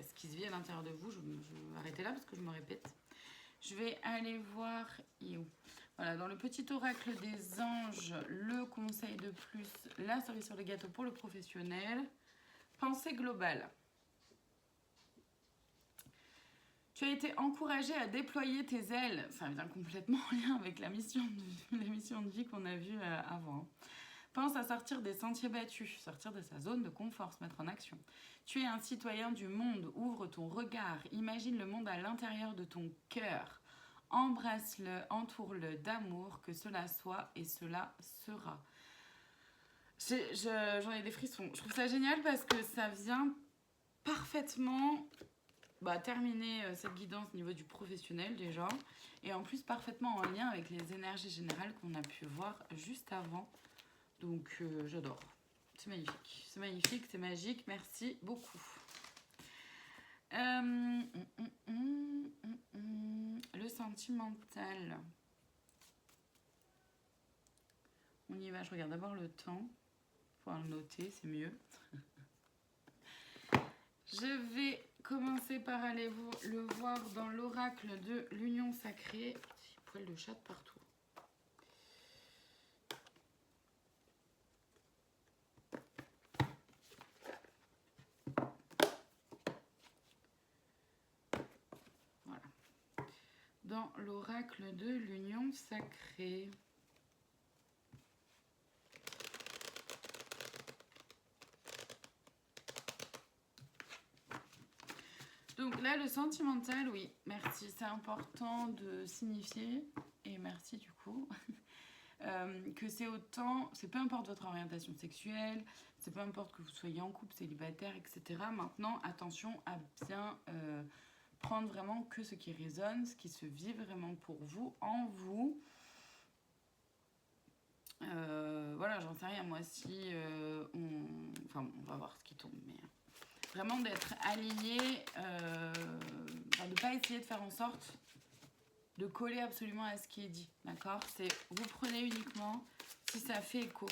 ce qui se vit à l'intérieur de vous. Je vais arrêter là parce que je me répète. Je vais aller voir voilà, dans le petit oracle des anges, le conseil de plus, la cerise sur le gâteau pour le professionnel. Pensée globale. Tu as été encouragé à déployer tes ailes. Ça vient complètement en lien avec la mission de vie qu'on a vue avant. Pense à sortir des sentiers battus, sortir de sa zone de confort, se mettre en action. Tu es un citoyen du monde, ouvre ton regard, imagine le monde à l'intérieur de ton cœur. Embrasse-le, entoure-le d'amour, que cela soit et cela sera. J'en ai des frissons. Je trouve ça génial parce que ça vient parfaitement terminer cette guidance au niveau du professionnel déjà. Et en plus parfaitement en lien avec les énergies générales qu'on a pu voir juste avant. Donc j'adore. C'est magnifique. C'est magnifique, c'est magique. Merci beaucoup. Le sentimental. On y va, je regarde d'abord le temps. Faut le noter, c'est mieux. Je vais commencer par aller le voir dans l'oracle de l'union sacrée. Petit poil de chat partout. Dans l'oracle de l'union sacrée. Donc là, le sentimental, oui, merci. C'est important de signifier, et merci du coup, que c'est autant, c'est peu importe votre orientation sexuelle, c'est peu importe que vous soyez en couple, célibataire, etc. Maintenant, attention à bien... prendre vraiment que ce qui résonne, ce qui se vit vraiment pour vous, en vous. Voilà, j'en sais rien, moi, si enfin, on va voir ce qui tombe, mais vraiment d'être aligné, de ne pas essayer de faire en sorte de coller absolument à ce qui est dit, d'accord? C'est, vous prenez uniquement si ça fait écho.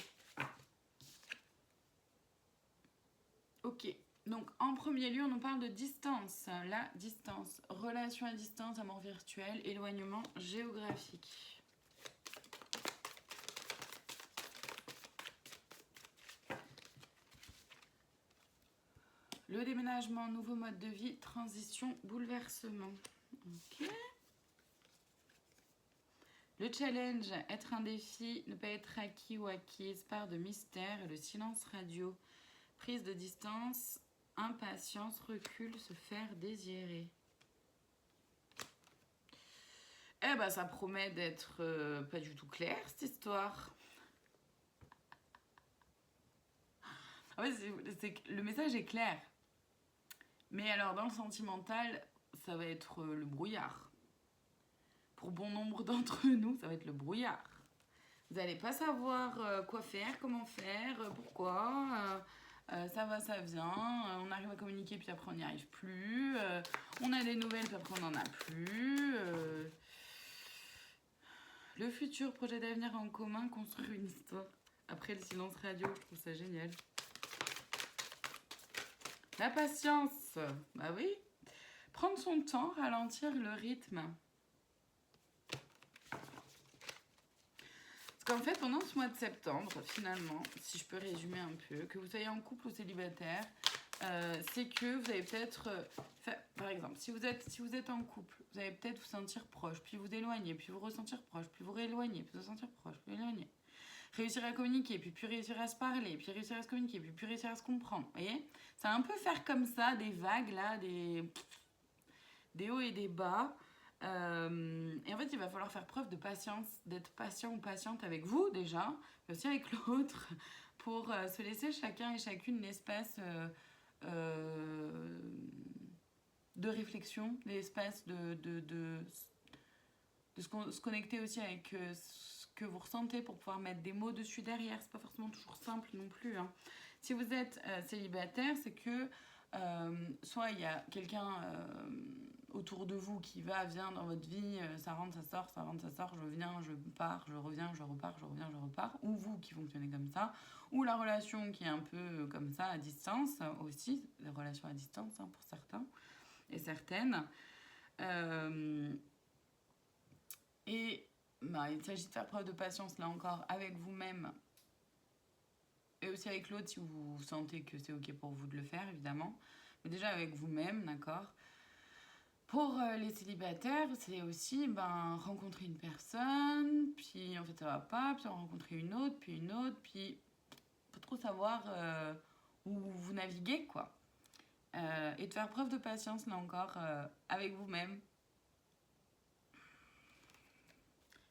Ok. Donc, en premier lieu, on nous parle de distance. La distance, relation à distance, amour virtuel, éloignement géographique. Le déménagement, nouveau mode de vie, transition, bouleversement. Ok. Le challenge, être un défi, ne pas être acquis ou acquise, part de mystère et le silence radio. Prise de distance, impatience, recul, se faire désirer. Eh ben, ça promet d'être pas du tout clair, cette histoire. En fait, le message est clair. Mais alors, dans le sentimental, ça va être le brouillard. Pour bon nombre d'entre nous, ça va être le brouillard. Vous n'allez pas savoir quoi faire, comment faire, pourquoi... ça va, ça vient, on arrive à communiquer puis après on n'y arrive plus, on a des nouvelles puis après on n'en a plus. Le futur, projet d'avenir en commun, construire une histoire. Après le silence radio, je trouve ça génial. La patience, bah oui. Prendre son temps, ralentir le rythme. Qu'en fait, pendant ce mois de septembre, finalement, si je peux résumer un peu, que vous soyez en couple ou célibataire, c'est que vous allez peut-être, par exemple, si vous êtes en couple, vous allez peut-être vous sentir proche, puis vous éloigner, puis vous ressentir proche, puis vous rééloigner, puis vous sentir proche, puis éloigner. Réussir à communiquer, puis réussir à se parler, puis réussir à se communiquer, puis réussir à se comprendre. Vous voyez? Ça va un peu faire comme ça, des vagues là, des hauts et des bas. Et en fait, il va falloir faire preuve de patience, d'être patient ou patiente avec vous déjà, mais aussi avec l'autre, pour se laisser chacun et chacune l'espace de réflexion, l'espace de se connecter aussi avec ce que vous ressentez pour pouvoir mettre des mots dessus derrière. C'est pas forcément toujours simple non plus, hein. Si vous êtes célibataire, c'est que soit il y a quelqu'un autour de vous qui va, vient dans votre vie, ça rentre, ça rentre, ça sort, je viens, je pars, je reviens, je repars, je reviens, je repars, ou vous qui fonctionnez comme ça, ou la relation qui est un peu comme ça, à distance aussi, les relations à distance hein, pour certains et certaines. Et bah, il s'agit de faire preuve de patience là encore avec vous-même et aussi avec l'autre si vous sentez que c'est ok pour vous de le faire évidemment. Mais déjà avec vous-même, d'accord. Pour les célibataires, c'est aussi rencontrer une personne, puis en fait ça va pas, puis en rencontrer une autre, puis faut trop savoir où vous naviguez quoi. Et de faire preuve de patience là encore avec vous-même.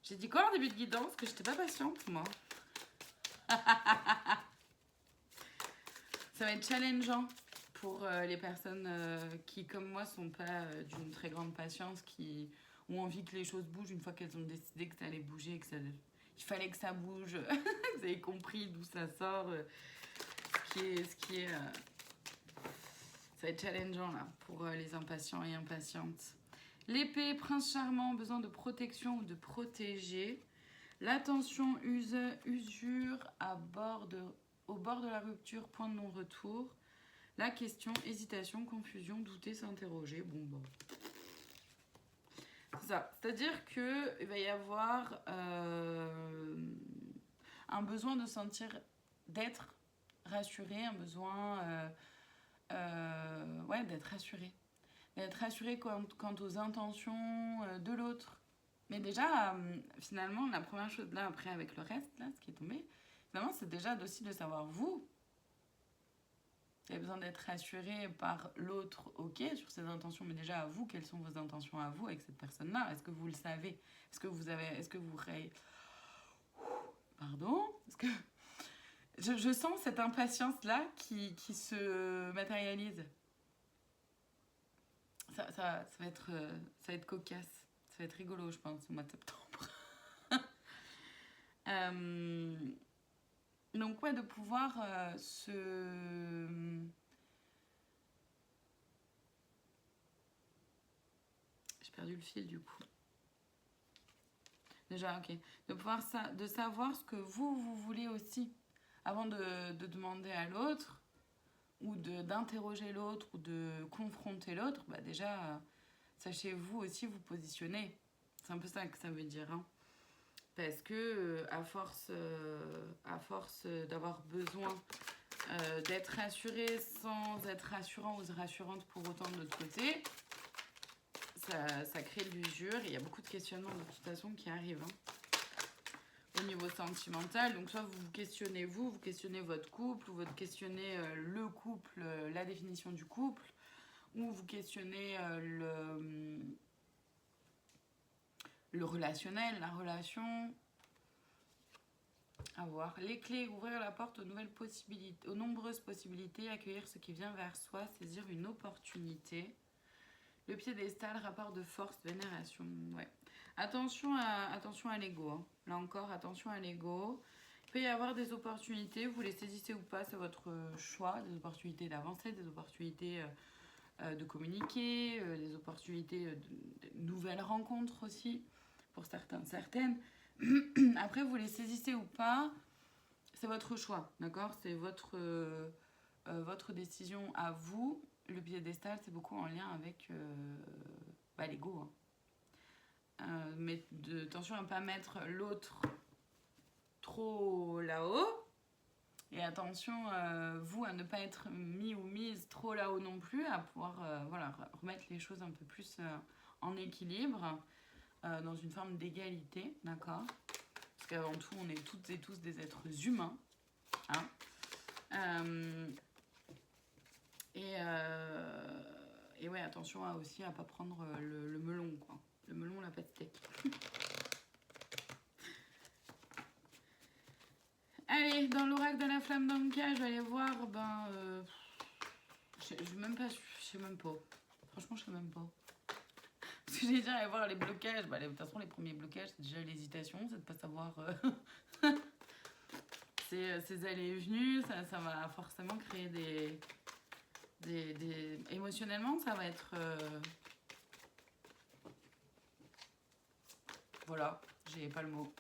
J'ai dit quoi en début de guidance? Que j'étais pas patiente moi. Ça va être challengeant pour les personnes qui, comme moi, sont pas d'une très grande patience, qui ont envie que les choses bougent une fois qu'elles ont décidé que ça allait bouger, il fallait que ça bouge. Vous avez compris d'où ça sort, ce qui est ça va être challengeant là pour les impatients et impatientes. L'épée, prince charmant, besoin de protection ou de protéger. L'attention, usure au bord de la rupture, point de non-retour. La question, hésitation, confusion, douter, s'interroger. Bon. C'est ça. C'est-à-dire qu'il va y avoir un besoin de sentir, d'être rassuré, un besoin d'être rassuré. D'être rassuré quant aux intentions de l'autre. Mais déjà, finalement, la première chose là, après avec le reste, là, ce qui est tombé, finalement, c'est déjà aussi de savoir vous. Vous avez besoin d'être rassuré par l'autre, ok, sur ses intentions, mais déjà à vous, quelles sont vos intentions à vous avec cette personne-là? Est-ce que vous le savez? Est-ce que vous Pardon? Est-ce que... je sens cette impatience-là qui se matérialise. Ça va être cocasse. Ça va être rigolo, je pense, au mois de septembre. Donc, ouais, de pouvoir J'ai perdu le fil, du coup. Déjà, ok. De savoir ce que vous voulez aussi. Avant de demander à l'autre, ou d'interroger l'autre, ou de confronter l'autre, déjà, sachez-vous aussi vous positionner. C'est un peu ça que ça veut dire, hein. Parce que à force d'avoir besoin d'être rassuré sans être rassurant ou rassurante pour autant de l'autre côté, ça crée de l'usure et il y a beaucoup de questionnements de toute façon qui arrivent au niveau sentimental. Donc soit vous questionnez vous questionnez votre couple, ou vous questionnez le couple, la définition du couple, ou vous questionnez le relationnel, la relation. À voir. Les clés, ouvrir la porte aux nouvelles possibilités, aux nombreuses possibilités, accueillir ce qui vient vers soi, saisir une opportunité. Le piédestal, rapport de force, vénération. Ouais. Attention à l'ego. Hein. Là encore, attention à l'ego. Il peut y avoir des opportunités, vous les saisissez ou pas, c'est votre choix. Des opportunités d'avancer, des opportunités de communiquer, des opportunités de nouvelles rencontres aussi, pour certains, certaines. Après, vous les saisissez ou pas, c'est votre choix, d'accord? C'est votre décision à vous. Le piédestal, c'est beaucoup en lien avec l'ego. Hein. Mais attention à ne pas mettre l'autre trop là-haut. Et attention, vous, à ne pas être mis ou mise trop là-haut non plus, à pouvoir remettre les choses un peu plus en équilibre. Dans une forme d'égalité, d'accord? Parce qu'avant tout, on est toutes et tous des êtres humains. Hein. Et ouais, attention aussi à ne pas prendre le melon, quoi. Le melon, la pastèque. Allez, dans l'oracle de la flamme d'Anka, je vais aller voir, je sais même pas. Franchement, je sais même pas. Parce que j'ai déjà aller voir les blocages. De toute façon, les premiers blocages, c'est déjà l'hésitation, c'est de pas savoir... ces allées et venues, ça va forcément créer des... Émotionnellement, ça va être... Voilà, j'ai pas le mot.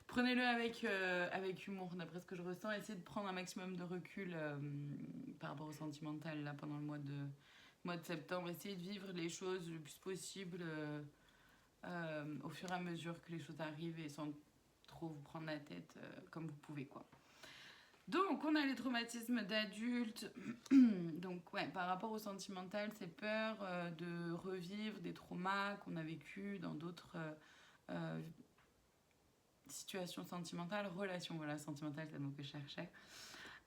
Prenez-le avec humour, d'après ce que je ressens. Essayez de prendre un maximum de recul par rapport au sentimental là, pendant le mois de septembre. Essayez de vivre les choses le plus possible au fur et à mesure que les choses arrivent et sans trop vous prendre la tête comme vous pouvez, quoi. Donc, on a les traumatismes d'adultes. Donc, ouais, par rapport au sentimental, c'est peur de revivre des traumas qu'on a vécus dans d'autres situations sentimentales, relations, voilà, sentimentales, c'est le mot que je cherchais.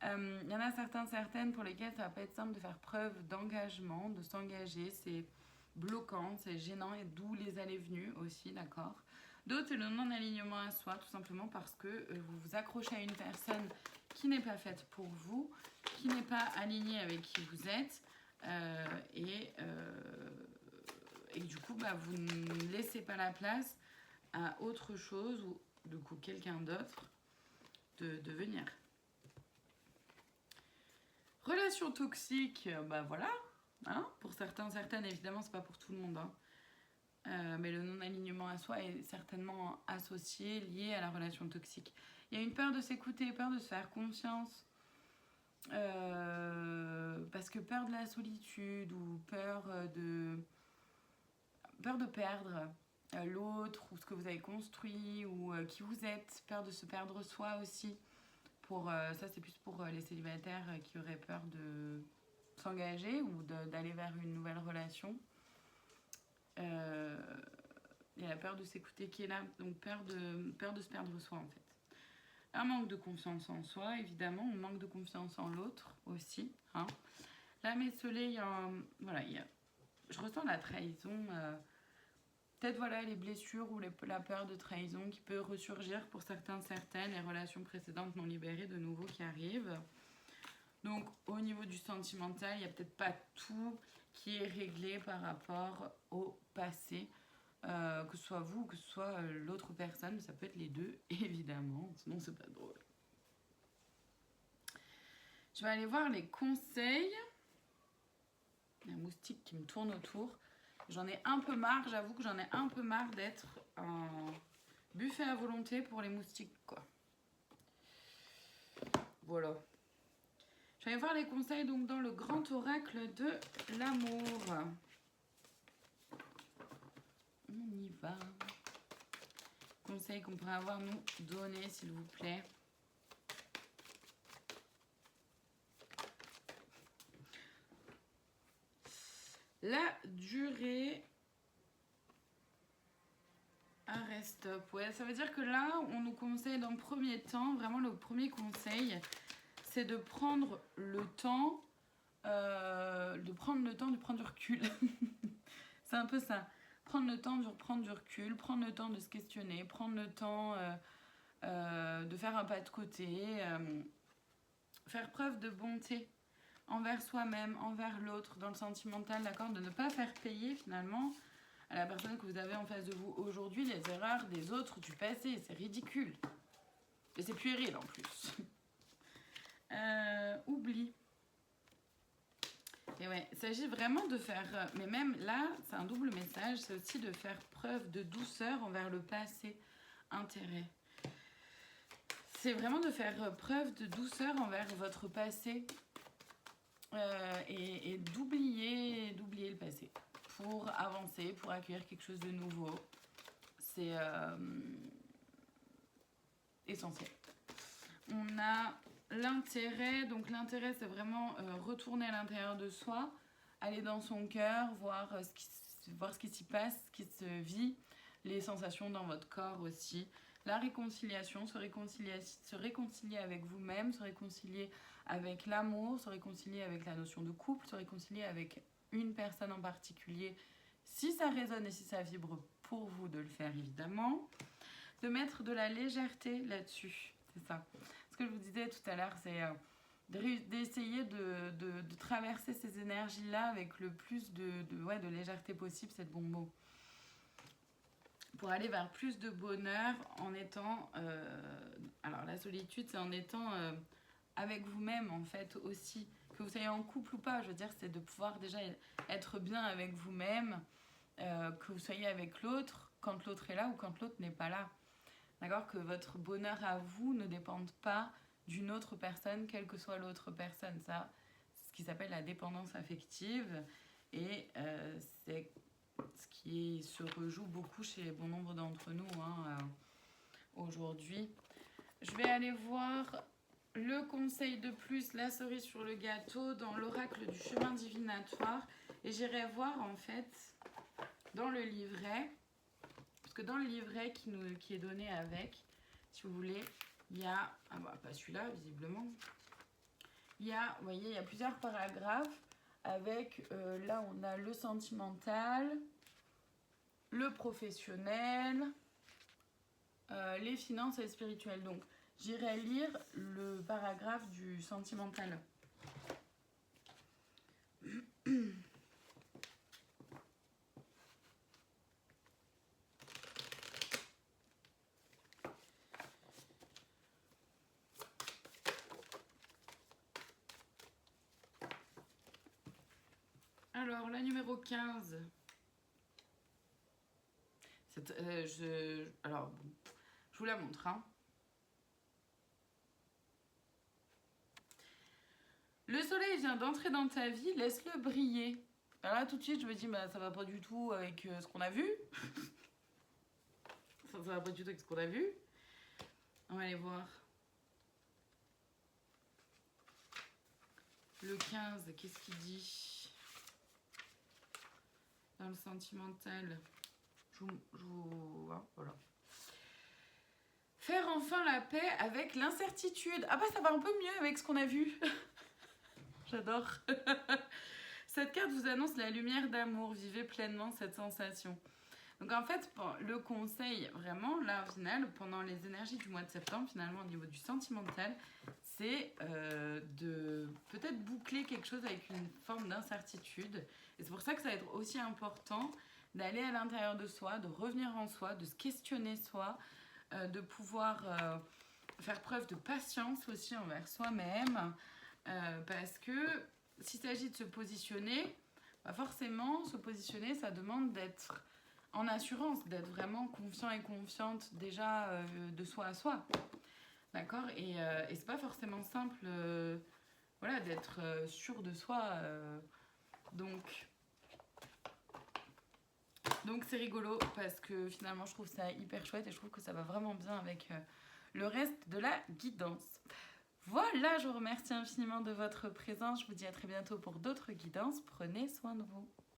Il y en a certaines pour lesquelles ça va pas être simple de faire preuve d'engagement, de s'engager, c'est bloquant, c'est gênant et d'où les allées-venues aussi, d'accord. D'autres, c'est le non-alignement à soi, tout simplement parce que vous vous accrochez à une personne qui n'est pas faite pour vous, qui n'est pas alignée avec qui vous êtes, et du coup, vous ne laissez pas la place à autre chose ou du coup quelqu'un d'autre de venir. Relation toxique, voilà, hein, pour certaines, évidemment, c'est pas pour tout le monde, hein. Mais le non-alignement à soi est certainement associé, lié à la relation toxique. Il y a une peur de s'écouter, peur de se faire confiance, parce que peur de la solitude ou peur de perdre l'autre ou ce que vous avez construit ou qui vous êtes, peur de se perdre soi aussi. Ça, c'est plus pour les célibataires qui auraient peur de s'engager ou d'aller vers une nouvelle relation. Il y a la peur de s'écouter qui est là, donc peur de se perdre soi en fait. Un manque de confiance en soi, évidemment, un manque de confiance en l'autre aussi. Hein. Là, mes soleils, je ressens la trahison, peut-être voilà, les blessures ou la peur de trahison qui peut ressurgir pour certaines, les relations précédentes non libérées de nouveau qui arrivent. Donc au niveau du sentimental, il n'y a peut-être pas tout qui est réglé par rapport au passé. Que ce soit vous, que ce soit l'autre personne, ça peut être les deux, évidemment, sinon c'est pas drôle. Je vais aller voir les conseils. Il y a un moustique qui me tourne autour. J'en ai un peu marre, j'avoue que j'en ai un peu marre d'être un buffet à volonté pour les moustiques, quoi. Voilà. Je vais aller voir les conseils donc dans le grand oracle de l'amour. On y va. Conseils qu'on pourrait avoir nous donner, s'il vous plaît. La durée. Arrête, stop. Ouais, ça veut dire que là, on nous conseille dans le premier temps, vraiment le premier conseil, c'est de prendre le temps, de prendre du recul. C'est un peu ça. Prendre le temps de reprendre du recul, prendre le temps de se questionner, prendre le temps de faire un pas de côté, faire preuve de bonté envers soi-même, envers l'autre, dans le sentimental, d'accord, de ne pas faire payer finalement à la personne que vous avez en face de vous aujourd'hui les erreurs des autres du passé. C'est ridicule. Et c'est puéril en plus. Oublie. Et ouais, il s'agit vraiment de faire... Mais même là, c'est un double message. C'est aussi de faire preuve de douceur envers le passé. Intérêt. C'est vraiment de faire preuve de douceur envers votre passé. Et d'oublier le passé. Pour avancer, pour accueillir quelque chose de nouveau. C'est essentiel. On a l'intérêt, donc l'intérêt c'est vraiment retourner à l'intérieur de soi, aller dans son cœur, voir ce qui s'y passe, ce qui se vit, les sensations dans votre corps aussi. La réconciliation, se réconcilier avec vous-même, se réconcilier avec l'amour, se réconcilier avec la notion de couple, se réconcilier avec une personne en particulier, si ça résonne et si ça vibre pour vous, de le faire évidemment. De mettre de la légèreté là-dessus, c'est ça. Ce que je vous disais tout à l'heure, c'est d'essayer de traverser ces énergies-là avec le plus de légèreté possible, c'est le bon mot. Pour aller vers plus de bonheur en étant... alors la solitude, c'est en étant avec vous-même en fait aussi. Que vous soyez en couple ou pas, je veux dire, c'est de pouvoir déjà être bien avec vous-même, que vous soyez avec l'autre quand l'autre est là ou quand l'autre n'est pas là. D'accord ? Que votre bonheur à vous ne dépende pas d'une autre personne, quelle que soit l'autre personne. Ça, c'est ce qui s'appelle la dépendance affective. Et c'est ce qui se rejoue beaucoup chez bon nombre d'entre nous aujourd'hui. Je vais aller voir le conseil de plus, la cerise sur le gâteau, dans l'oracle du chemin divinatoire. Et j'irai voir en fait dans le livret, parce que dans le livret qui est donné avec, si vous voulez, il y a, pas celui-là visiblement, il y a, vous voyez, il y a plusieurs paragraphes avec, là on a le sentimental, le professionnel, les finances et le spirituel. Donc j'irai lire le paragraphe du sentimental. Alors, la numéro 15. Alors, bon, je vous la montre. Le soleil vient d'entrer dans ta vie, laisse-le briller. Alors là, tout de suite, je me dis, ça va pas du tout avec ce qu'on a vu. Ça va pas du tout avec ce qu'on a vu. On va aller voir. Le 15, qu'est-ce qu'il dit dans le sentimental? Voilà. Faire enfin la paix avec l'incertitude. Ah bah ça va un peu mieux avec ce qu'on a vu. J'adore. Cette carte vous annonce la lumière d'amour. Vivez pleinement cette sensation. Donc en fait, le conseil vraiment, là au final, pendant les énergies du mois de septembre, finalement au niveau du sentimental, c'est de peut-être boucler quelque chose avec une forme d'incertitude. Et c'est pour ça que ça va être aussi important d'aller à l'intérieur de soi, de revenir en soi, de se questionner soi, de pouvoir faire preuve de patience aussi envers soi-même. Parce que s'il s'agit de se positionner, forcément, se positionner, ça demande d'être en assurance, d'être vraiment confiant et confiante déjà de soi à soi. D'accord ? Et c'est pas forcément simple d'être sûr de soi. Donc c'est rigolo parce que finalement je trouve ça hyper chouette et je trouve que ça va vraiment bien avec le reste de la guidance. Voilà, je vous remercie infiniment de votre présence. Je vous dis à très bientôt pour d'autres guidances. Prenez soin de vous.